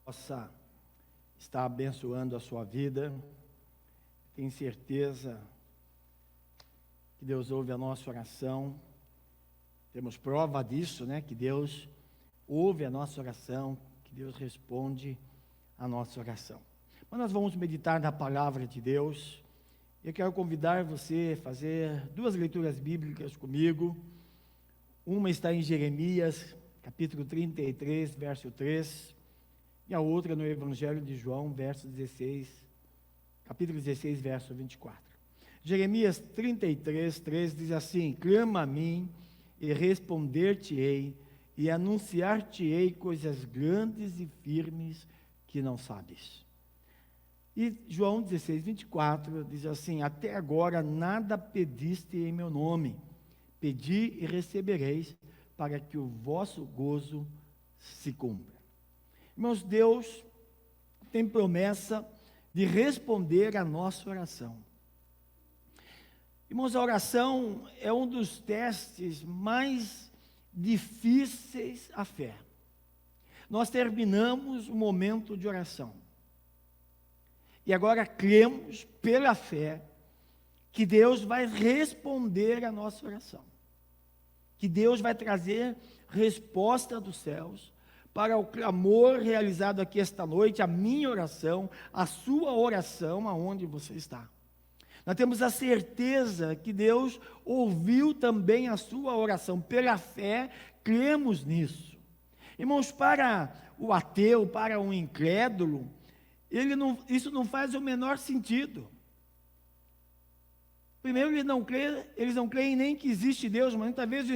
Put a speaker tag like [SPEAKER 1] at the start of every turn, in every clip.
[SPEAKER 1] possa estar abençoando a sua vida. Tenho certeza que Deus ouve a nossa oração. Temos prova disso, né? Que Deus ouve a nossa oração, que Deus responde a nossa oração. Mas nós vamos meditar na palavra de Deus. Eu quero convidar você a fazer duas leituras bíblicas comigo. Uma está em Jeremias, capítulo 33, verso 3, e a outra no Evangelho de João, capítulo 16, verso 24. Jeremias 33, 3 diz assim: clama a mim e responder-te-ei, e anunciar-te-ei coisas grandes e firmes que não sabes. E João 16, 24 diz assim: até agora nada pediste em meu nome, pedi e recebereis, para que o vosso gozo se cumpra. Irmãos, Deus tem promessa de responder a nossa oração. Irmãos, a oração é um dos testes mais difíceis à fé. Nós terminamos o momento de oração. E agora cremos pela fé que Deus vai responder a nossa oração. Que Deus vai trazer resposta dos céus para o clamor realizado aqui esta noite, a minha oração, a sua oração, aonde você está. Nós temos a certeza que Deus ouviu também a sua oração. Pela fé, cremos nisso. Irmãos, para o ateu, para o incrédulo, isso não faz o menor sentido. Primeiro, eles não creem nem que existe Deus, mas muitas vezes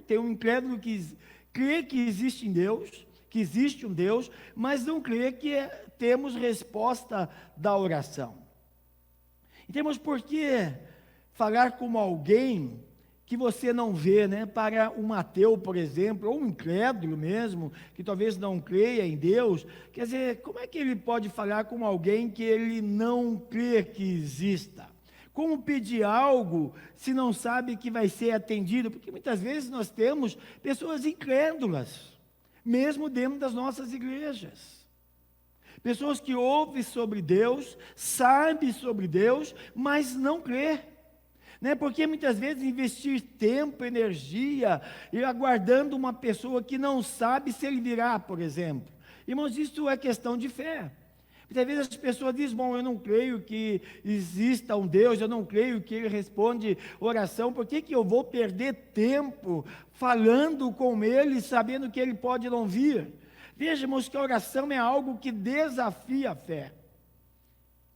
[SPEAKER 1] tem um incrédulo que crê que existe em Deus, que existe um Deus, mas não crê que temos resposta da oração. E temos por que falar como alguém que você não vê, né? Para um ateu, por exemplo, ou um incrédulo mesmo, que talvez não creia em Deus, quer dizer, como é que ele pode falar com alguém que ele não crê que exista? Como pedir algo se não sabe que vai ser atendido? Porque muitas vezes nós temos pessoas incrédulas, mesmo dentro das nossas igrejas. Pessoas que ouvem sobre Deus, sabem sobre Deus, mas não crê. Né? Porque muitas vezes investir tempo, energia, e aguardando uma pessoa que não sabe se ele virá, por exemplo. Irmãos, isso é questão de fé. Muitas vezes as pessoas dizem: bom, eu não creio que exista um Deus, eu não creio que Ele responde oração, por que eu vou perder tempo falando com Ele, sabendo que Ele pode não vir? Vejamos que a oração é algo que desafia a fé.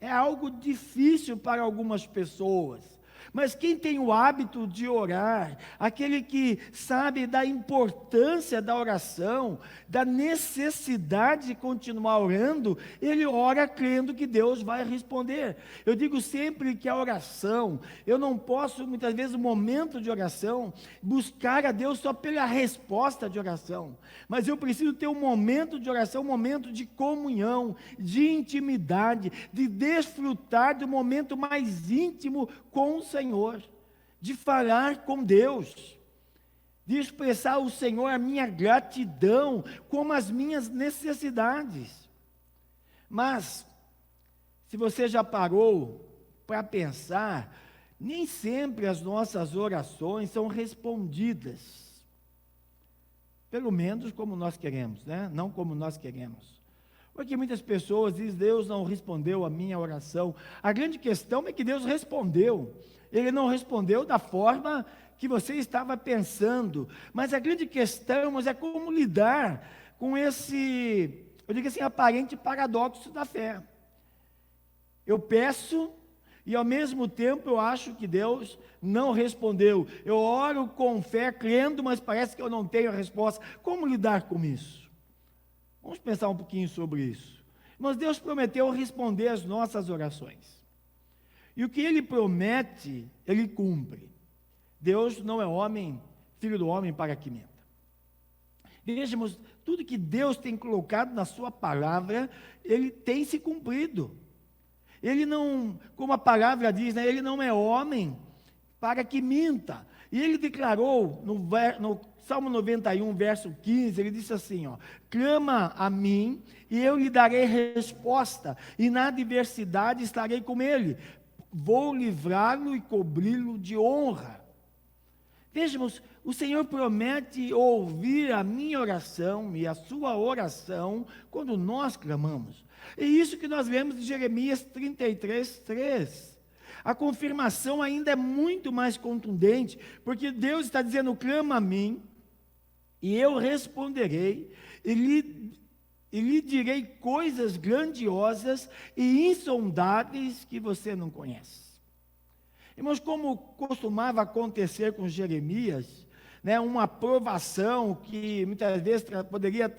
[SPEAKER 1] É algo difícil para algumas pessoas. Mas quem tem o hábito de orar, aquele que sabe da importância da oração, da necessidade de continuar orando, ele ora crendo que Deus vai responder. Eu digo sempre que a oração, eu não posso, muitas vezes, no momento de oração, buscar a Deus só pela resposta de oração. Mas eu preciso ter um momento de oração, um momento de comunhão, de intimidade, de desfrutar do momento mais íntimo com o Senhor, de falar com Deus, de expressar ao Senhor a minha gratidão, como as minhas necessidades. Mas, se você já parou para pensar, nem sempre as nossas orações são respondidas, pelo menos como nós queremos, né? Não como nós queremos. Porque muitas pessoas dizem: Deus não respondeu a minha oração. A grande questão é que Deus respondeu. Ele não respondeu da forma que você estava pensando. Mas a grande questão é como lidar com esse, eu digo assim, aparente paradoxo da fé. Eu peço e ao mesmo tempo eu acho que Deus não respondeu. Eu oro com fé, crendo, mas parece que eu não tenho a resposta. Como lidar com isso? Vamos pensar um pouquinho sobre isso. Mas Deus prometeu responder às nossas orações. E o que Ele promete, Ele cumpre. Deus não é homem, filho do homem, para que minta. Vejamos, tudo que Deus tem colocado na sua palavra, Ele tem se cumprido. Ele não, como a palavra diz, né, Ele não é homem para que minta. E Ele declarou no Salmo 91, verso 15, ele disse assim, ó: clama a mim e eu lhe darei resposta, e na adversidade estarei com ele, vou livrá-lo e cobri-lo de honra. Vejamos, o Senhor promete ouvir a minha oração e a sua oração quando nós clamamos. É isso que nós vemos em Jeremias 33, 3. A confirmação ainda é muito mais contundente, porque Deus está dizendo: clama a mim, e eu responderei, e lhe direi coisas grandiosas e insondáveis que você não conhece. Irmãos, como costumava acontecer com Jeremias, né, uma aprovação que muitas vezes poderia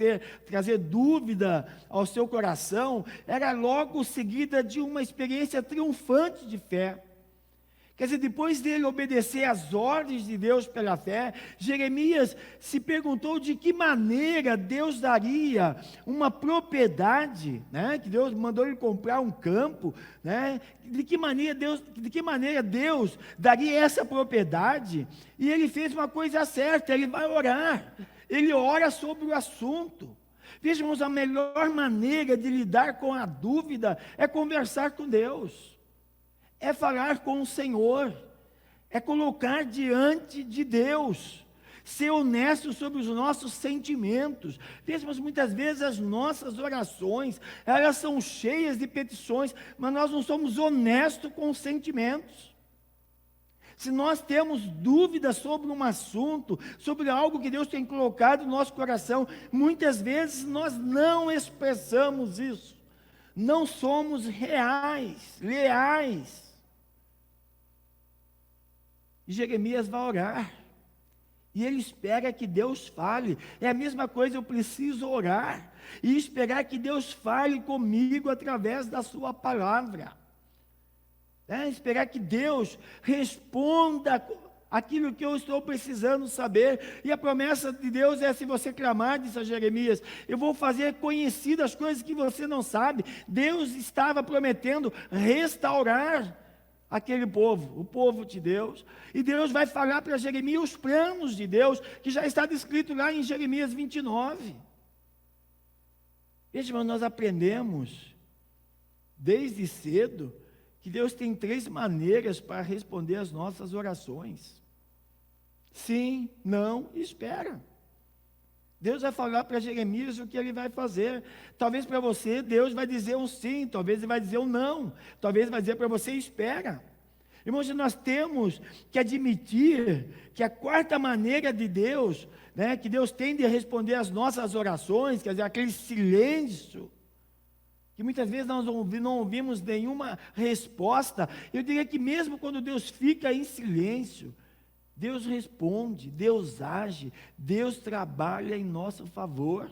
[SPEAKER 1] trazer dúvida ao seu coração, era logo seguida de uma experiência triunfante de fé. Quer dizer, depois dele obedecer às ordens de Deus pela fé, Jeremias se perguntou de que maneira Deus daria uma propriedade, né? Que Deus mandou ele comprar um campo, né? De que maneira Deus daria essa propriedade? E ele fez uma coisa certa, ele vai orar, ele ora sobre o assunto. Vejam, a melhor maneira de lidar com a dúvida é conversar com Deus. É falar com o Senhor, é colocar diante de Deus, ser honesto sobre os nossos sentimentos. Vejamos, muitas vezes as nossas orações, elas são cheias de petições, mas nós não somos honestos com os sentimentos. Se nós temos dúvidas sobre um assunto, sobre algo que Deus tem colocado no nosso coração, muitas vezes nós não expressamos isso, não somos leais. E Jeremias vai orar, e ele espera que Deus fale. É a mesma coisa, eu preciso orar, e esperar que Deus fale comigo através da sua palavra. Esperar que Deus responda aquilo que eu estou precisando saber. E a promessa de Deus é: se você clamar, disse a Jeremias, eu vou fazer conhecidas as coisas que você não sabe. Deus estava prometendo restaurar aquele povo, o povo de Deus, e Deus vai falar para Jeremias os planos de Deus, que já está descrito lá em Jeremias 29. Veja, irmão, nós aprendemos desde cedo que Deus tem 3 maneiras para responder as nossas orações: sim, não e espera. Deus vai falar para Jeremias o que ele vai fazer. Talvez para você, Deus vai dizer um sim, talvez ele vai dizer um não, talvez vai dizer para você: espera. Irmãos, nós temos que admitir que a 4ª maneira de Deus, né, que Deus tem de responder às nossas orações, quer dizer, aquele silêncio, que muitas vezes nós não ouvimos nenhuma resposta. Eu diria que mesmo quando Deus fica em silêncio, Deus responde, Deus age, Deus trabalha em nosso favor.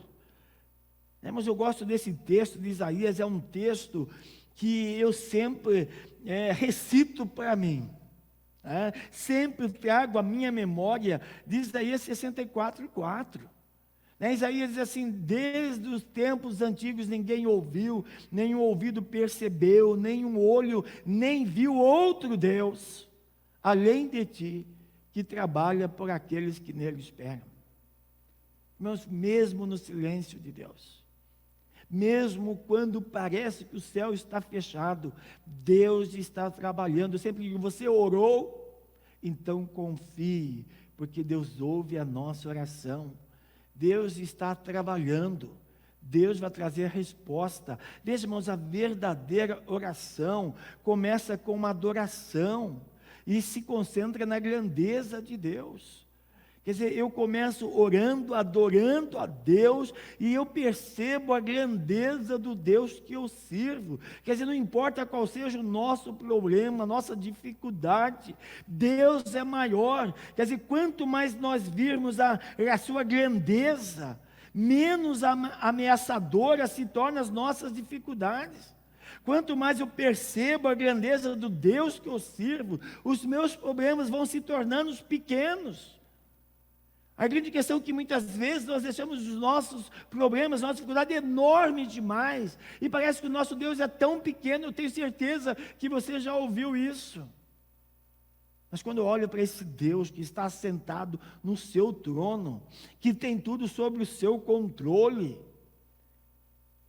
[SPEAKER 1] Mas eu gosto desse texto de Isaías, é um texto que eu sempre recito para mim. Sempre trago à minha memória de Isaías 64:4. Isaías diz assim: desde os tempos antigos ninguém ouviu, nem o ouvido percebeu, nem um olho nem viu outro Deus, além de ti, que trabalha por aqueles que nele esperam. Irmãos, mesmo no silêncio de Deus, mesmo quando parece que o céu está fechado, Deus está trabalhando. Sempre que você orou, então confie, porque Deus ouve a nossa oração. Deus está trabalhando, Deus vai trazer a resposta. Veja, irmãos, a verdadeira oração começa com uma adoração e se concentra na grandeza de Deus. Quer dizer, eu começo orando, adorando a Deus, e eu percebo a grandeza do Deus que eu sirvo. Quer dizer, não importa qual seja o nosso problema, a nossa dificuldade, Deus é maior. Quer dizer, quanto mais nós virmos a sua grandeza, menos ameaçadora se tornam as nossas dificuldades. Quanto mais eu percebo a grandeza do Deus que eu sirvo, os meus problemas vão se tornando pequenos. A grande questão é que muitas vezes nós deixamos os nossos problemas, nossa dificuldade enorme demais, e parece que o nosso Deus é tão pequeno. Eu tenho certeza que você já ouviu isso. Mas quando eu olho para esse Deus que está sentado no seu trono, que tem tudo sob o seu controle,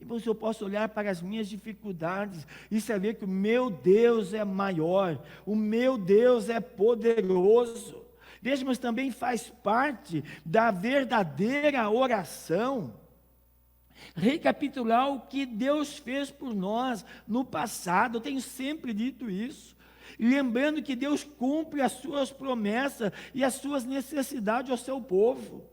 [SPEAKER 1] então eu posso olhar para as minhas dificuldades e saber que o meu Deus é maior, o meu Deus é poderoso. Veja, mas também faz parte da verdadeira oração recapitular o que Deus fez por nós no passado. Eu tenho sempre dito isso, lembrando que Deus cumpre as suas promessas e as suas necessidades ao seu povo.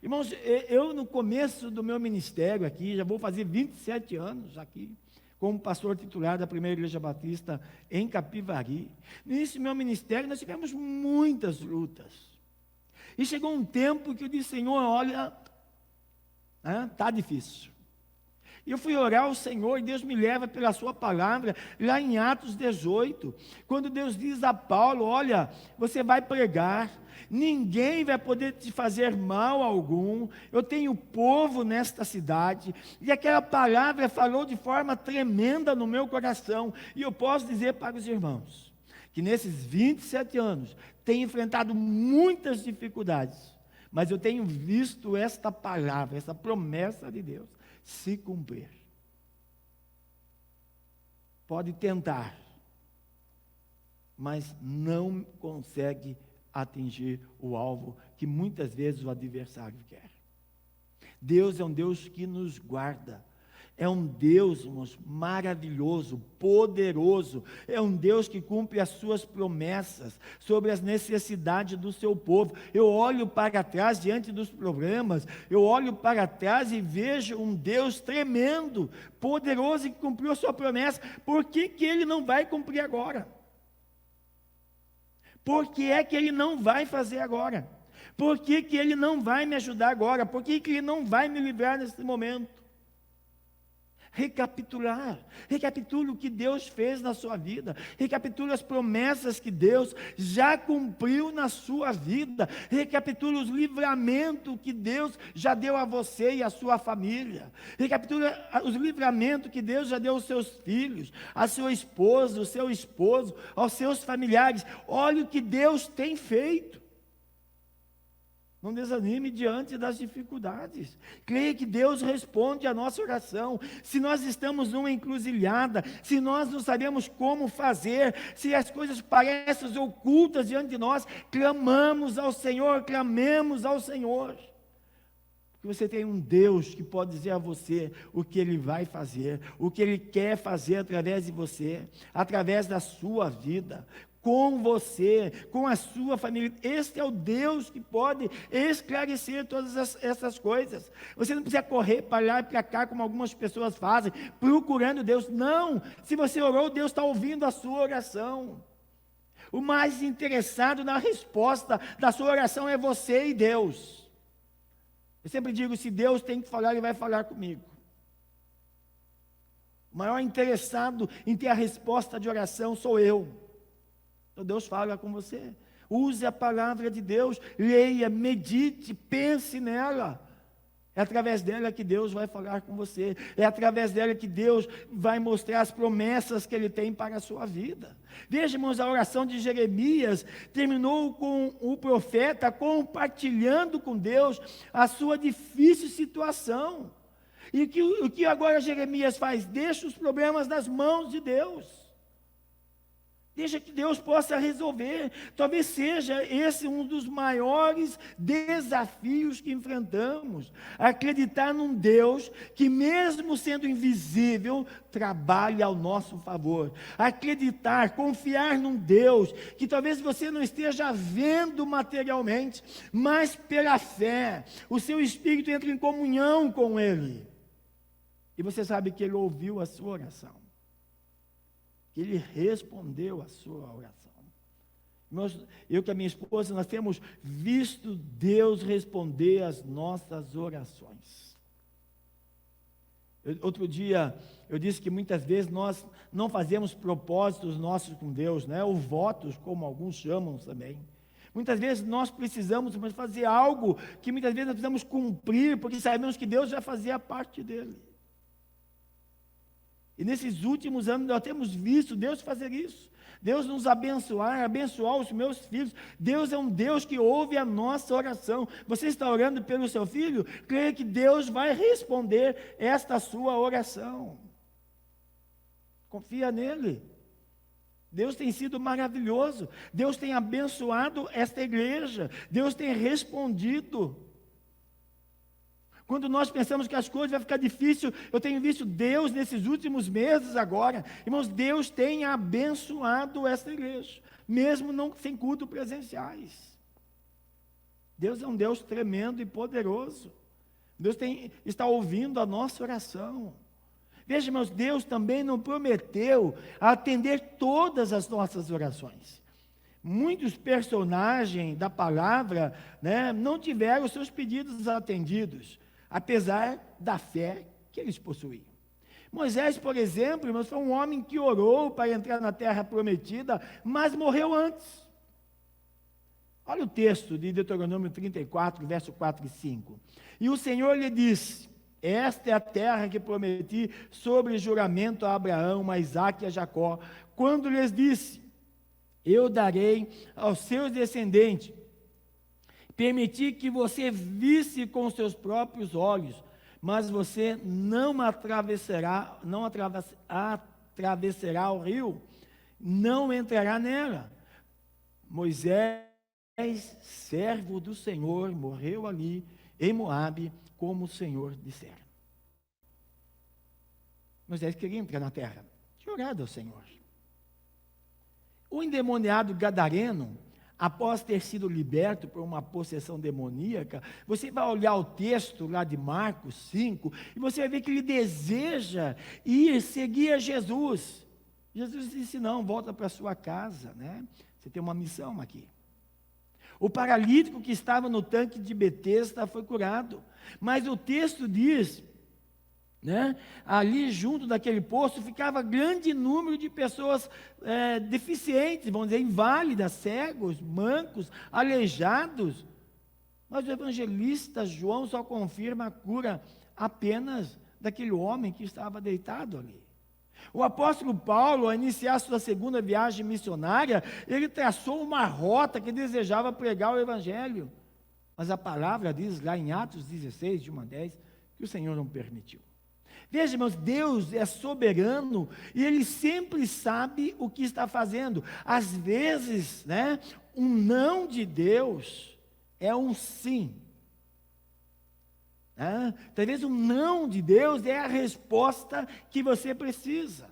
[SPEAKER 1] Irmãos, eu no começo do meu ministério aqui, já vou fazer 27 anos aqui, como pastor titular da Primeira Igreja Batista em Capivari. No início do meu ministério, nós tivemos muitas lutas. E chegou um tempo que eu disse: Senhor, olha, está difícil. E eu fui orar ao Senhor, e Deus me leva pela sua palavra, lá em Atos 18, quando Deus diz a Paulo: olha, você vai pregar, ninguém vai poder te fazer mal algum, eu tenho povo nesta cidade. E aquela palavra falou de forma tremenda no meu coração, e eu posso dizer para os irmãos, que nesses 27 anos, tenho enfrentado muitas dificuldades, mas eu tenho visto esta palavra, essa promessa de Deus, se cumprir. Pode tentar, mas não consegue atingir o alvo que muitas vezes o adversário quer. Deus é um Deus que nos guarda. É um Deus, irmãos, maravilhoso, poderoso. É um Deus que cumpre as suas promessas sobre as necessidades do seu povo. Eu olho para trás diante dos problemas, eu olho para trás e vejo um Deus tremendo, poderoso, que cumpriu a sua promessa. Por que que Ele não vai cumprir agora? Por que é que Ele não vai fazer agora? Por que que Ele não vai me ajudar agora? Por que que Ele não vai me livrar nesse momento? Recapitule o que Deus fez na sua vida, recapitule as promessas que Deus já cumpriu na sua vida, recapitule os livramentos que Deus já deu a você e a sua família, recapitule os livramentos que Deus já deu aos seus filhos, a sua esposa, o seu esposo, aos seus familiares. Olha o que Deus tem feito. Não desanime diante das dificuldades. Creia que Deus responde a nossa oração. Se nós estamos numa encruzilhada, se nós não sabemos como fazer, se as coisas parecem ocultas diante de nós, clamamos ao Senhor, clamemos ao Senhor. Porque você tem um Deus que pode dizer a você o que Ele vai fazer, o que Ele quer fazer através de você, através da sua vida, com você, com a sua família. Este é o Deus que pode esclarecer todas essas coisas. Você não precisa correr para lá e para cá, como algumas pessoas fazem, procurando Deus. Não, se você orou, Deus está ouvindo a sua oração. O mais interessado na resposta da sua oração é você e Deus. Eu sempre digo, se Deus tem que falar, Ele vai falar comigo. O maior interessado em ter a resposta de oração sou eu. Então Deus fala com você. Use a palavra de Deus, leia, medite, pense nela. É através dela que Deus vai falar com você. É através dela que Deus vai mostrar as promessas que Ele tem para a sua vida. Veja, irmãos, a oração de Jeremias terminou com o profeta compartilhando com Deus a sua difícil situação. E o que agora Jeremias faz? Deixa os problemas nas mãos de Deus. Deixa que Deus possa resolver. Talvez seja esse um dos maiores desafios que enfrentamos. Acreditar num Deus que, mesmo sendo invisível, trabalha ao nosso favor. Acreditar, confiar num Deus que talvez você não esteja vendo materialmente, mas pela fé, o seu espírito entra em comunhão com Ele. E você sabe que Ele ouviu a sua oração, que Ele respondeu a sua oração. Eu e a minha esposa, nós temos visto Deus responder as nossas orações. Outro dia, eu disse que muitas vezes nós não fazemos propósitos nossos com Deus, né? Ou votos, como alguns chamam também. Muitas vezes nós precisamos fazer algo que muitas vezes nós precisamos cumprir, porque sabemos que Deus já fazia parte dele. E nesses últimos anos nós temos visto Deus fazer isso. Deus nos abençoar os meus filhos. Deus é um Deus que ouve a nossa oração. Você está orando pelo seu filho? Creia que Deus vai responder esta sua oração. Confia nele. Deus tem sido maravilhoso. Deus tem abençoado esta igreja. Deus tem respondido. Quando nós pensamos que as coisas vão ficar difíceis, eu tenho visto Deus nesses últimos meses agora. Irmãos, Deus tem abençoado esta igreja, mesmo não sem culto presenciais. Deus é um Deus tremendo e poderoso. Deus está ouvindo a nossa oração. Veja, irmãos, Deus também não prometeu atender todas as nossas orações. Muitos personagens da palavra, não tiveram seus pedidos atendidos, apesar da fé que eles possuíam. Moisés, por exemplo, irmãos, foi um homem que orou para entrar na terra prometida, mas morreu antes. Olha o texto de Deuteronômio 34, verso 4 e 5. E o Senhor lhe disse: esta é a terra que prometi sobre juramento a Abraão, a Isaque e a Jacó, quando lhes disse: eu darei aos seus descendentes. Permiti que você visse com seus próprios olhos, mas você não atravessará o rio, não entrará nela. Moisés, servo do Senhor, morreu ali em Moabe, como o Senhor dissera. Moisés queria entrar na terra, tinha orado ao Senhor. O endemoniado gadareno, após ter sido liberto por uma possessão demoníaca, você vai olhar o texto lá de Marcos 5, e você vai ver que ele deseja ir seguir a Jesus. Jesus disse: não, volta para sua casa, Você tem uma missão aqui. O paralítico que estava no tanque de Betesda foi curado, mas o texto diz, ali junto daquele poço ficava grande número de pessoas deficientes, vamos dizer, inválidas, cegos, mancos, aleijados. Mas o evangelista João só confirma a cura apenas daquele homem que estava deitado ali. O apóstolo Paulo, ao iniciar sua segunda viagem missionária, ele traçou uma rota que desejava pregar o evangelho. Mas a palavra diz lá em Atos 16, de 1 a 10, que o Senhor não permitiu. Veja, irmãos, Deus é soberano e Ele sempre sabe o que está fazendo. Às vezes, um não de Deus é um sim. Talvez um não de Deus é a resposta que você precisa.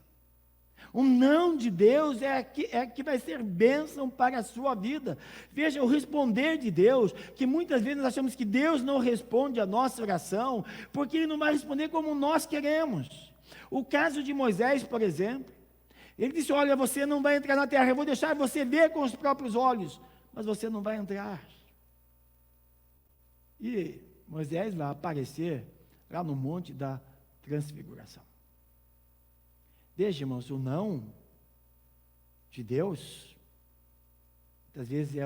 [SPEAKER 1] Um não de Deus é que vai ser bênção para a sua vida. Veja, o responder de Deus, que muitas vezes nós achamos que Deus não responde a nossa oração, porque Ele não vai responder como nós queremos. O caso de Moisés, por exemplo, ele disse: olha, você não vai entrar na terra, eu vou deixar você ver com os próprios olhos, mas você não vai entrar. E Moisés vai aparecer lá no Monte da Transfiguração. Veja, irmãos, o não de Deus, muitas vezes é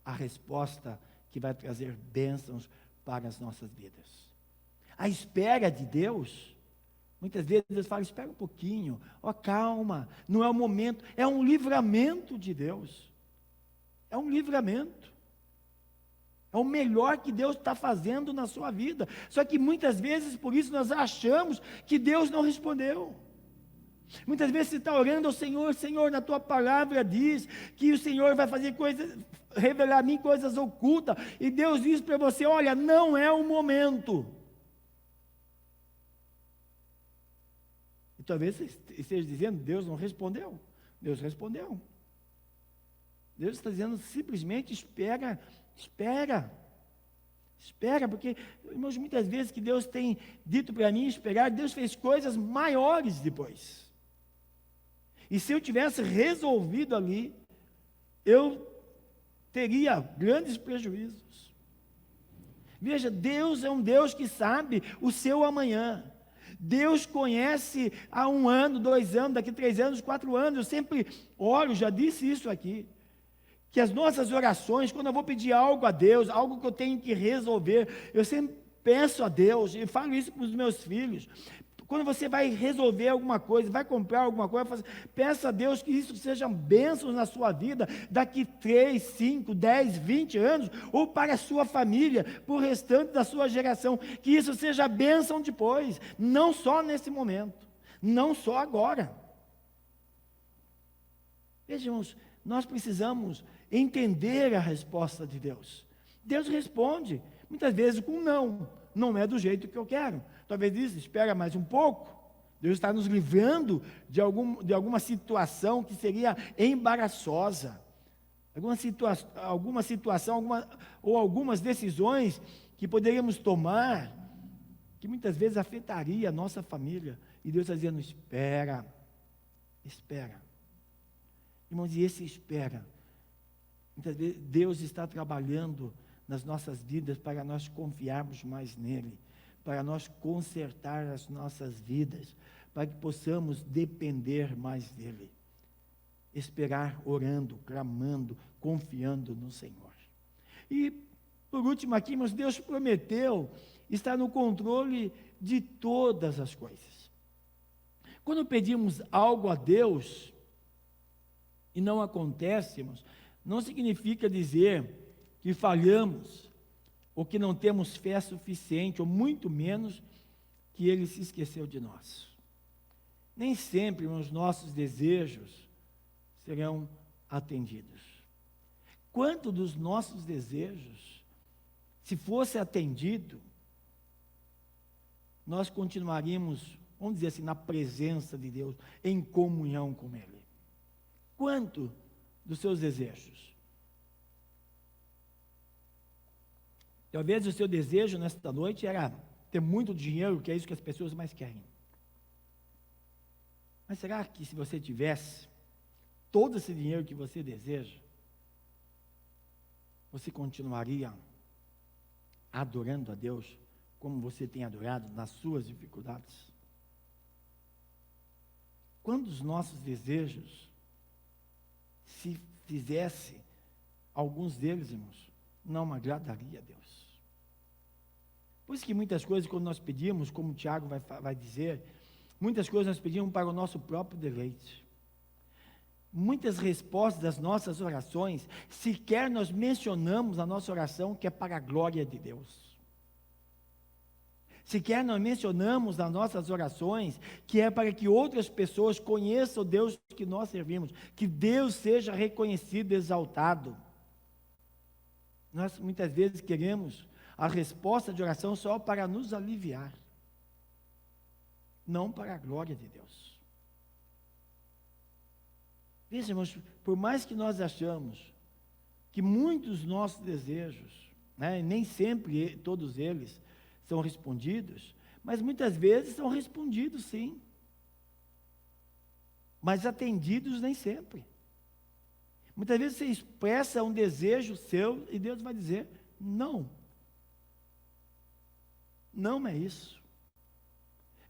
[SPEAKER 1] a resposta que vai trazer bênçãos para as nossas vidas. A espera de Deus, muitas vezes Deus fala: espera um pouquinho, calma, não é o momento, é um livramento de Deus. É um livramento. É o melhor que Deus está fazendo na sua vida. Só que muitas vezes, por isso, nós achamos que Deus não respondeu. Muitas vezes você está orando ao Senhor: Senhor, na tua palavra diz que o Senhor vai fazer coisas, revelar a mim coisas ocultas, e Deus diz para você: olha, não é o momento. E talvez você esteja dizendo: Deus não respondeu. Deus respondeu. Deus está dizendo simplesmente: espera, porque, irmãos, muitas vezes que Deus tem dito para mim esperar, Deus fez coisas maiores depois. E se eu tivesse resolvido ali, eu teria grandes prejuízos. Veja, Deus é um Deus que sabe o seu amanhã. Deus conhece há 1 ano, 2 anos, daqui 3 anos, 4 anos. Eu sempre oro, já disse isso aqui, que as nossas orações, quando eu vou pedir algo a Deus, algo que eu tenho que resolver, eu sempre peço a Deus, e falo isso para os meus filhos: Quando você vai resolver alguma coisa, vai comprar alguma coisa, peça a Deus que isso sejam bênçãos na sua vida, daqui 3, 5, 10, 20 anos, ou para a sua família, para o restante da sua geração, que isso seja bênção depois, não só nesse momento, não só agora. Vejamos, nós precisamos entender a resposta de Deus. Deus responde, muitas vezes com não é do jeito que eu quero. Talvez isso, espera mais um pouco. Deus está nos livrando de alguma situação que seria embaraçosa. Alguma situação, ou algumas decisões que poderíamos tomar, que muitas vezes afetaria a nossa família. E Deus está dizendo, espera. Irmãos, e esse espera, muitas vezes Deus está trabalhando nas nossas vidas para nós confiarmos mais nele, para nós consertar as nossas vidas, para que possamos depender mais dele. Esperar orando, clamando, confiando no Senhor. E, por último aqui, mas Deus prometeu estar no controle de todas as coisas. Quando pedimos algo a Deus e não acontece, irmãos, não significa dizer que falhamos, ou que não temos fé suficiente, ou muito menos que Ele se esqueceu de nós. Nem sempre os nossos desejos serão atendidos. Quanto dos nossos desejos, se fosse atendido, nós continuaríamos, vamos dizer assim, na presença de Deus, em comunhão com Ele. Quanto dos seus desejos? Talvez o seu desejo nesta noite era ter muito dinheiro, que é isso que as pessoas mais querem. Mas será que se você tivesse todo esse dinheiro que você deseja, você continuaria adorando a Deus como você tem adorado nas suas dificuldades? Quando os nossos desejos, se fizesse alguns deles, irmãos, não agradaria a Deus. Por isso que muitas coisas, quando nós pedimos, como o Tiago vai dizer, muitas coisas nós pedimos para o nosso próprio deleite. Muitas respostas das nossas orações, sequer nós mencionamos na nossa oração que é para a glória de Deus. Sequer nós mencionamos nas nossas orações que é para que outras pessoas conheçam o Deus que nós servimos, que Deus seja reconhecido, exaltado. Nós muitas vezes queremos a resposta de oração só para nos aliviar, não para a glória de Deus. Veja, irmãos, por mais que nós achamos que muitos nossos desejos, nem sempre todos eles são respondidos, mas muitas vezes são respondidos sim, mas atendidos nem sempre. Muitas vezes você expressa um desejo seu e Deus vai dizer, não é isso.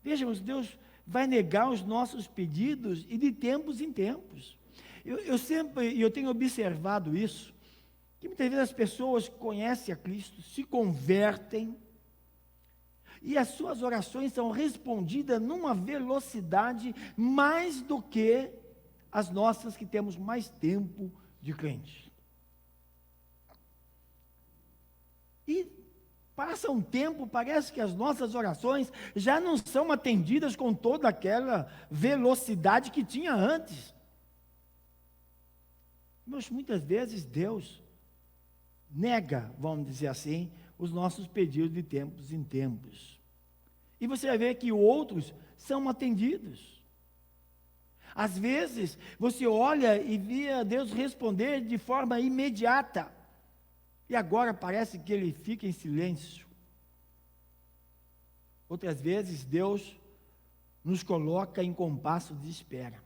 [SPEAKER 1] Vejam, Deus vai negar os nossos pedidos e de tempos em tempos. Eu tenho observado isso, que muitas vezes as pessoas conhecem a Cristo, se convertem, e as suas orações são respondidas numa velocidade mais do que as nossas que temos mais tempo de crente. E passa um tempo, parece que as nossas orações já não são atendidas com toda aquela velocidade que tinha antes. Mas muitas vezes Deus nega, vamos dizer assim, os nossos pedidos de tempos em tempos. E você vai ver que outros são atendidos. Às vezes, você olha e vê Deus responder de forma imediata. E agora parece que ele fica em silêncio. Outras vezes, Deus nos coloca em compasso de espera.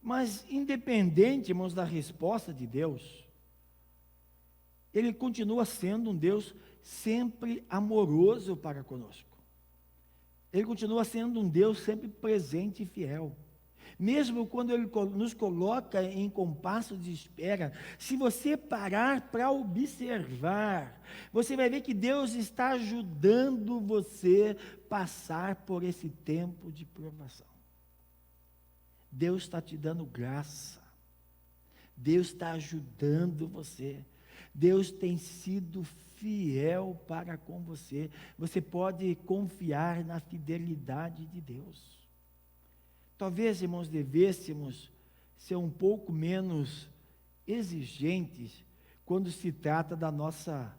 [SPEAKER 1] Mas, independente, irmãos, da resposta de Deus, Ele continua sendo um Deus sempre amoroso para conosco. Ele continua sendo um Deus sempre presente e fiel. mesmo quando Ele nos coloca em compasso de espera, se você parar para observar, você vai ver que Deus está ajudando você a passar por esse tempo de provação. Deus está te dando graça. Deus está ajudando você. Deus tem sido fiel para com você. Você pode confiar na fidelidade de Deus. Talvez, irmãos, devêssemos ser um pouco menos exigentes quando se trata da nossa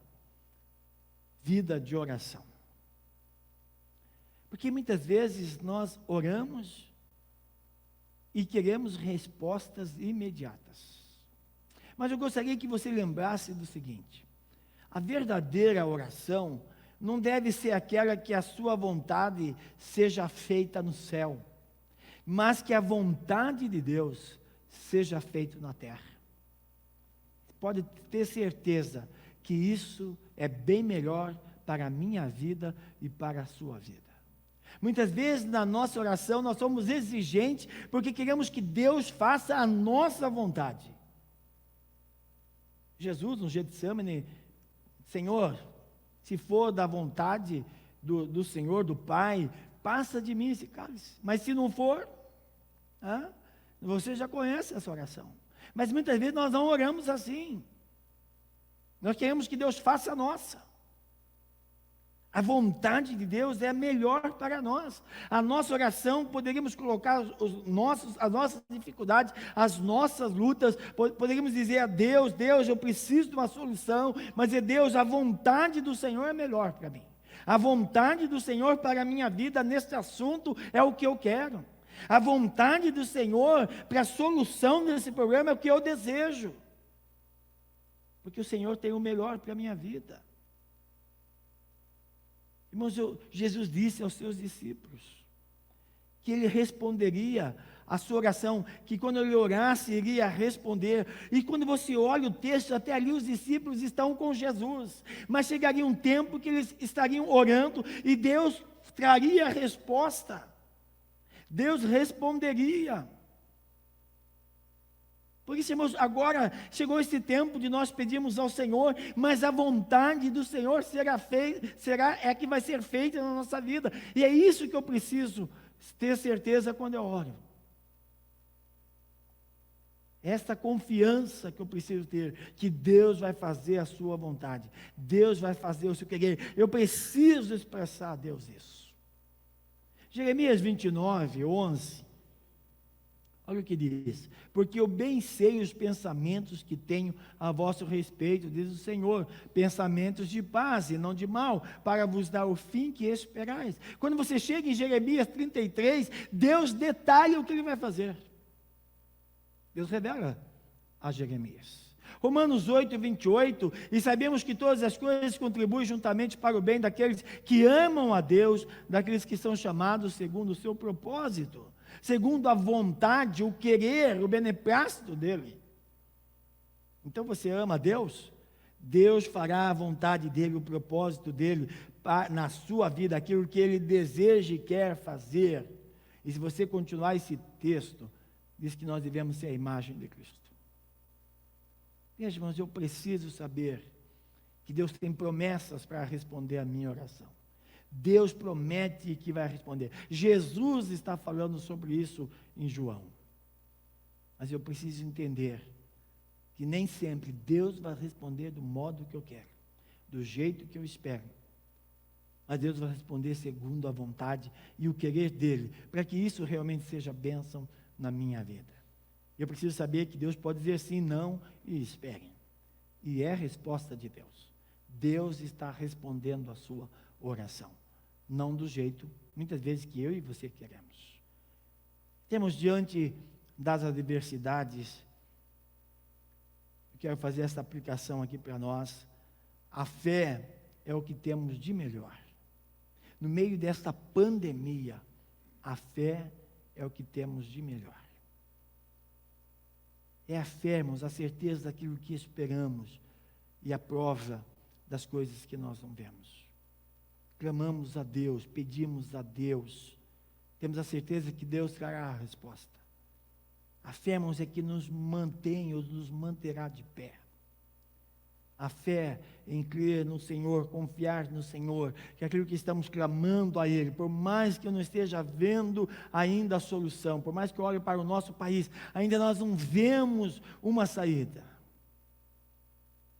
[SPEAKER 1] vida de oração. Porque muitas vezes nós oramos e queremos respostas imediatas. Mas eu gostaria que você lembrasse do seguinte: a verdadeira oração não deve ser aquela que a sua vontade seja feita no céu, mas que a vontade de Deus seja feita na terra. Pode ter certeza que isso é bem melhor para a minha vida e para a sua vida. Muitas vezes na nossa oração nós somos exigentes porque queremos que Deus faça a nossa vontade. Jesus, no Getsemane, Senhor, se for da vontade do Senhor, do Pai, passa de mim esse cálice. Mas se não for, você já conhece essa oração. Mas muitas vezes nós não oramos assim. Nós queremos que Deus faça a nossa. A vontade de Deus é a melhor para nós. A nossa oração, poderíamos colocar as nossas dificuldades, as nossas lutas, poderíamos dizer a Deus: Deus, eu preciso de uma solução, mas Deus, a vontade do Senhor é melhor para mim. A vontade do Senhor para a minha vida neste assunto é o que eu quero. A vontade do Senhor para a solução desse problema é o que eu desejo. Porque o Senhor tem o melhor para a minha vida. Irmãos, Jesus disse aos seus discípulos que Ele responderia a sua oração, que quando Ele orasse, iria responder. E quando você olha o texto, até ali os discípulos estão com Jesus, mas chegaria um tempo que eles estariam orando e Deus traria a resposta. Deus responderia. Por isso, irmãos, agora chegou esse tempo de nós pedirmos ao Senhor, mas a vontade do Senhor é que vai ser feita na nossa vida. E é isso que eu preciso ter certeza quando eu oro. Essa confiança que eu preciso ter, que Deus vai fazer a sua vontade. Deus vai fazer o seu querer. Eu preciso expressar a Deus isso. Jeremias 29, 11. Olha o que diz: porque eu bem sei os pensamentos que tenho a vosso respeito, diz o Senhor, pensamentos de paz e não de mal, para vos dar o fim que esperais. Quando você chega em Jeremias 33, Deus detalha o que Ele vai fazer. Deus revela a Jeremias. Romanos 8, 28, e sabemos que todas as coisas contribuem juntamente para o bem daqueles que amam a Deus, daqueles que são chamados segundo o seu propósito, segundo a vontade, o querer, o beneplácito dele. Então você ama a Deus? Deus fará a vontade dele, o propósito dele na sua vida, aquilo que ele deseja e quer fazer. E se você continuar esse texto, diz que nós devemos ser a imagem de Cristo. Veja, irmãos, eu preciso saber que Deus tem promessas para responder a minha oração. Deus promete que vai responder. Jesus está falando sobre isso em João. Mas eu preciso entender que nem sempre Deus vai responder do modo que eu quero, do jeito que eu espero. Mas Deus vai responder segundo a vontade e o querer dele, para que isso realmente seja bênção na minha vida. Eu preciso saber que Deus pode dizer sim, não e esperem. E é a resposta de Deus. Deus está respondendo a sua oração. Não do jeito, muitas vezes, que eu e você queremos. Temos diante das adversidades, eu quero fazer essa aplicação aqui para nós. A fé é o que temos de melhor. No meio desta pandemia, a fé é o que temos de melhor. É a fé, irmãos, a certeza daquilo que esperamos e a prova das coisas que nós não vemos. Clamamos a Deus, pedimos a Deus, temos a certeza que Deus trará a resposta. A fé, irmãos, é que nos mantém ou nos manterá de pé. A fé em crer no Senhor, confiar no Senhor, que aquilo que estamos clamando a Ele, por mais que eu não esteja vendo ainda a solução, por mais que eu olhe para o nosso país, ainda nós não vemos uma saída.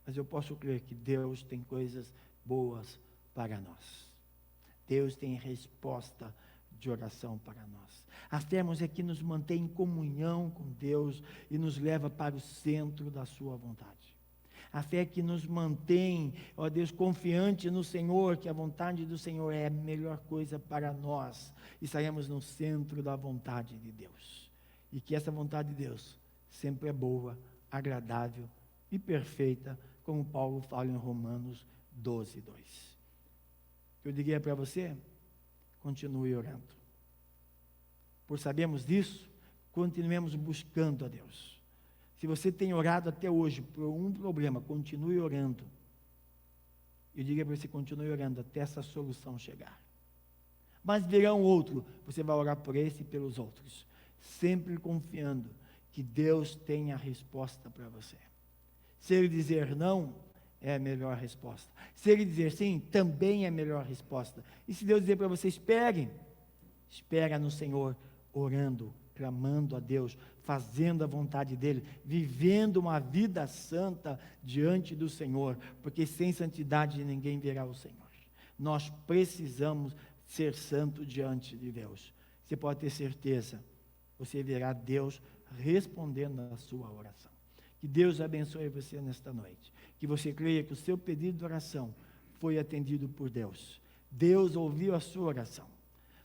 [SPEAKER 1] Mas eu posso crer que Deus tem coisas boas para nós. Deus tem resposta de oração para nós. A fé, irmãos, é que nos mantém em comunhão com Deus e nos leva para o centro da sua vontade. A fé que nos mantém, ó Deus, confiante no Senhor, que a vontade do Senhor é a melhor coisa para nós. E saímos no centro da vontade de Deus. E que essa vontade de Deus sempre é boa, agradável e perfeita, como Paulo fala em Romanos 12, 2. Eu diria para você, continue orando. Por sabermos disso, continuemos buscando a Deus. Se você tem orado até hoje por um problema, continue orando. Eu diria para você, continue orando até essa solução chegar. Mas virá um outro, você vai orar por esse e pelos outros. Sempre confiando que Deus tem a resposta para você. Se Ele dizer não, é a melhor resposta. Se Ele dizer sim, também é a melhor resposta. E se Deus dizer para você, espera no Senhor, orando, clamando a Deus, fazendo a vontade dEle, vivendo uma vida santa diante do Senhor, porque sem santidade ninguém verá o Senhor. Nós precisamos ser santos diante de Deus. Você pode ter certeza, você verá Deus respondendo a sua oração. Que Deus abençoe você nesta noite. Que você creia que o seu pedido de oração foi atendido por Deus. Deus ouviu a sua oração.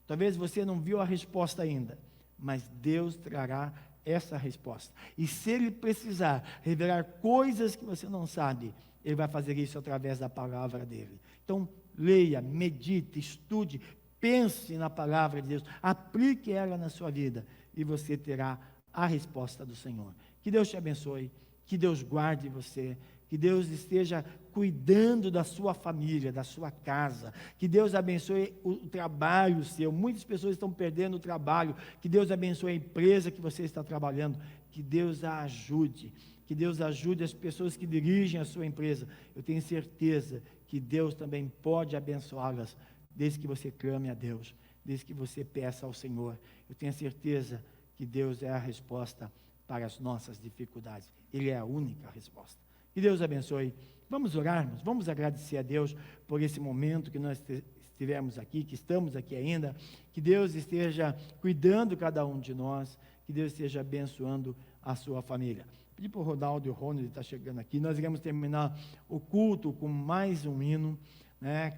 [SPEAKER 1] Talvez você não viu a resposta ainda, mas Deus trará essa resposta. E se Ele precisar revelar coisas que você não sabe, Ele vai fazer isso através da palavra dEle. Então, leia, medite, estude, pense na palavra de Deus, aplique ela na sua vida, e você terá a resposta do Senhor. Que Deus te abençoe, que Deus guarde você, que Deus esteja cuidando da sua família, da sua casa, que Deus abençoe o trabalho seu. Muitas pessoas estão perdendo o trabalho, que Deus abençoe a empresa que você está trabalhando, que Deus a ajude, que Deus ajude as pessoas que dirigem a sua empresa. Eu tenho certeza que Deus também pode abençoá-las, desde que você clame a Deus, desde que você peça ao Senhor. Eu tenho certeza que Deus é a resposta para as nossas dificuldades. Ele é a única resposta. Que Deus abençoe. Vamos orarmos, vamos agradecer a Deus por esse momento que nós estivemos aqui, que estamos aqui ainda. Que Deus esteja cuidando de cada um de nós, que Deus esteja abençoando a sua família. Pedi para o Ronaldo e o Rony, ele está chegando aqui. Nós iremos terminar o culto com mais um hino, né,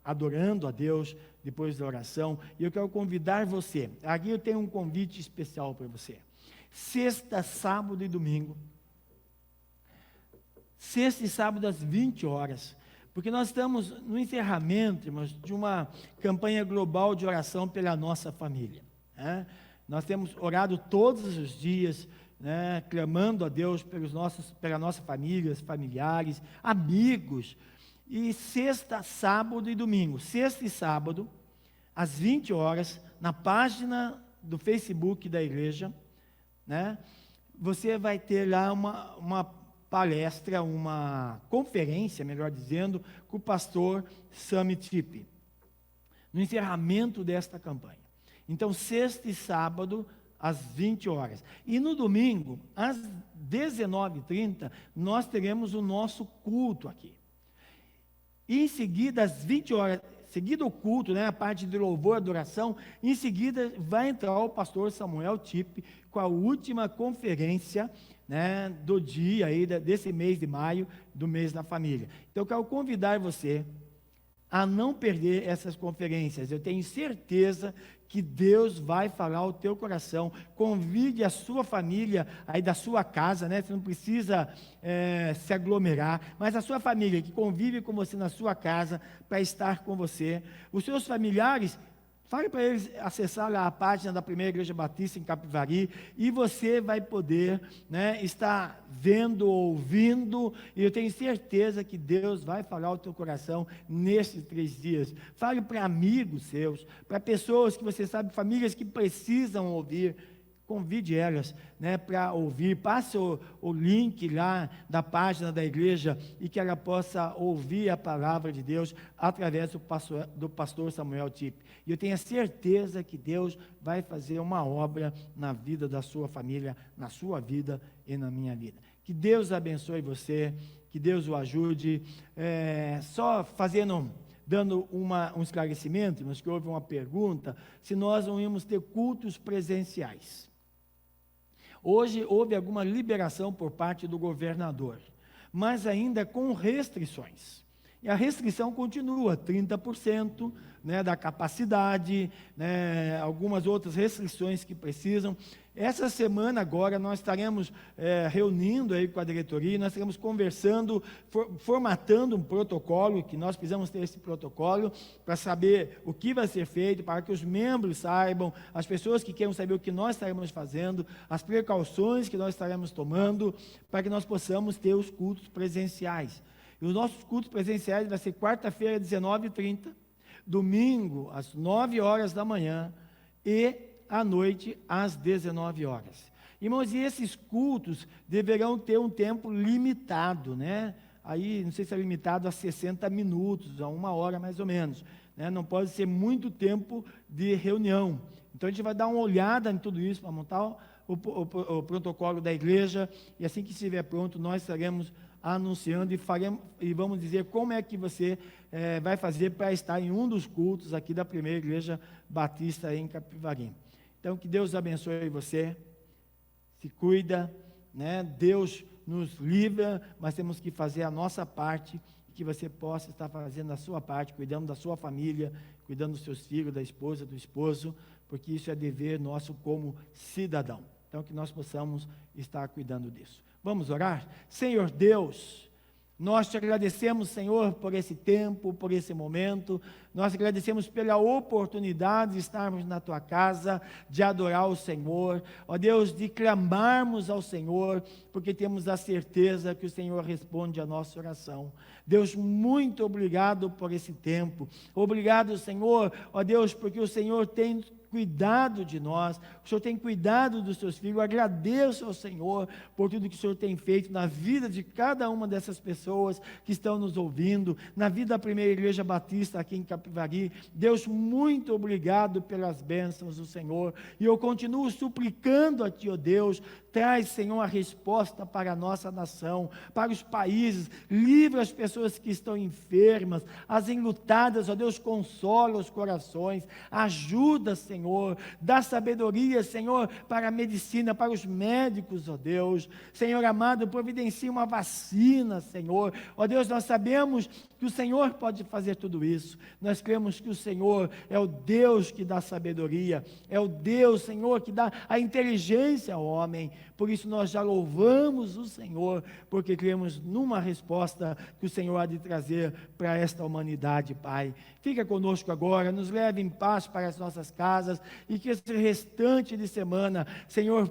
[SPEAKER 1] adorando a Deus depois da oração. E eu quero convidar você. Aqui eu tenho um convite especial para você. Sexta, sábado e domingo. Sexta e sábado às 20 horas, porque nós estamos no encerramento, irmãos, de uma campanha global de oração pela nossa família. Né? Nós temos orado todos os dias, né, clamando a Deus pela nossa família, familiares, amigos. E sexta, sábado e domingo. Sexta e sábado, às 20 horas, na página do Facebook da igreja, né, você vai ter lá uma palestra, uma conferência, melhor dizendo, com o pastor Sami Tipi, no encerramento desta campanha. Então, sexta e sábado, às 20 horas. E no domingo, às 19h30, nós teremos o nosso culto aqui. E em seguida, às 20 horas, seguido o culto, né, a parte de louvor e adoração, em seguida vai entrar o pastor Samuel Tipi com a última conferência, né, do dia aí, desse mês de maio, do mês da família. Então eu quero convidar você a não perder essas conferências. Eu tenho certeza que Deus vai falar ao teu coração. Convide a sua família aí da sua casa, né? Você não precisa se aglomerar, mas a sua família que convive com você na sua casa para estar com você. Os seus familiares, fale para eles acessar lá a página da Primeira Igreja Batista em Capivari, e você vai poder, né, estar vendo, ouvindo, e eu tenho certeza que Deus vai falar ao teu coração nesses 3 dias. Fale para amigos seus, para pessoas que você sabe, famílias que precisam ouvir. convide elas, né, para ouvir, passe o link lá da página da igreja e que ela possa ouvir a palavra de Deus através do pastor Samuel Tipp. E eu tenho a certeza que Deus vai fazer uma obra na vida da sua família, na sua vida e na minha vida. Que Deus abençoe você, que Deus o ajude. Só dando um esclarecimento, mas que houve uma pergunta, se nós não íamos ter cultos presenciais. Hoje houve alguma liberação por parte do governador, mas ainda com restrições. E a restrição continua, 30%, né, da capacidade, né, algumas outras restrições que precisam. Essa semana agora nós estaremos reunindo aí com a diretoria, nós estaremos conversando, formatando um protocolo, que nós precisamos ter esse protocolo, para saber o que vai ser feito, para que os membros saibam, as pessoas que queiram saber o que nós estaremos fazendo, as precauções que nós estaremos tomando, para que nós possamos ter os cultos presenciais. E os nossos cultos presenciais vai ser quarta-feira, às 19h30, domingo, às 9 horas da manhã e à noite, às 19 horas. Irmãos, e esses cultos deverão ter um tempo limitado, né? Aí, não sei se é limitado a 60 minutos, a 1 hora mais ou menos, né? Não pode ser muito tempo de reunião. Então, a gente vai dar uma olhada em tudo isso para montar o protocolo da igreja, e assim que estiver pronto, nós estaremos anunciando e vamos dizer como é que você vai fazer para estar em um dos cultos aqui da primeira igreja batista em Capivari. Então, que Deus abençoe você, se cuida, né? Deus nos livra, mas temos que fazer a nossa parte, que você possa estar fazendo a sua parte, cuidando da sua família, cuidando dos seus filhos, da esposa, do esposo, porque isso é dever nosso como cidadão. Então, que nós possamos estar cuidando disso. Vamos orar? Senhor Deus, nós te agradecemos, Senhor, por esse tempo, por esse momento. Nós agradecemos pela oportunidade de estarmos na tua casa, de adorar o Senhor. Ó Deus, de clamarmos ao Senhor, porque temos a certeza que o Senhor responde a nossa oração. Deus, muito obrigado por esse tempo. Obrigado, Senhor, ó Deus, porque o Senhor tem cuidado de nós, o Senhor tem cuidado dos seus filhos. Eu agradeço ao Senhor por tudo que o Senhor tem feito na vida de cada uma dessas pessoas que estão nos ouvindo, na vida da primeira igreja batista aqui em Capivari. Deus, muito obrigado pelas bênçãos do Senhor, e eu continuo suplicando a Ti, ó Deus, traz, Senhor, a resposta para a nossa nação, para os países, livra as pessoas que estão enfermas, as enlutadas, ó Deus, consola os corações, ajuda, Senhor, dá sabedoria, Senhor, para a medicina, para os médicos, ó Deus. Senhor amado, providencia uma vacina, Senhor. Ó Deus, nós sabemos que o Senhor pode fazer tudo isso. Nós cremos que o Senhor é o Deus que dá sabedoria, é o Deus, Senhor, que dá a inteligência ao homem. Por isso nós já louvamos o Senhor, porque cremos numa resposta que o Senhor há de trazer para esta humanidade, Pai. Fica conosco agora, nos leve em paz para as nossas casas, e que esse restante de semana, Senhor,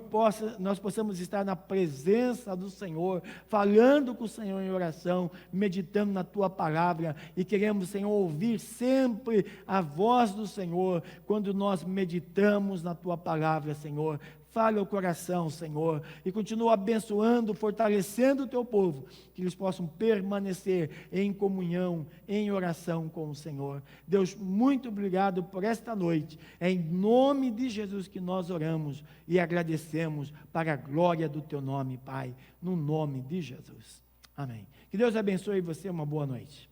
[SPEAKER 1] nós possamos estar na presença do Senhor, falando com o Senhor em oração, meditando na Tua palavra, e queremos, Senhor, ouvir sempre a voz do Senhor, quando nós meditamos na Tua palavra, Senhor. Fale ao coração, Senhor, e continua abençoando, fortalecendo o Teu povo, que eles possam permanecer em comunhão, em oração com o Senhor. Deus, muito obrigado por esta noite. É em nome de Jesus que nós oramos e agradecemos para a glória do Teu nome, Pai, no nome de Jesus. Amém. Que Deus abençoe você, uma boa noite.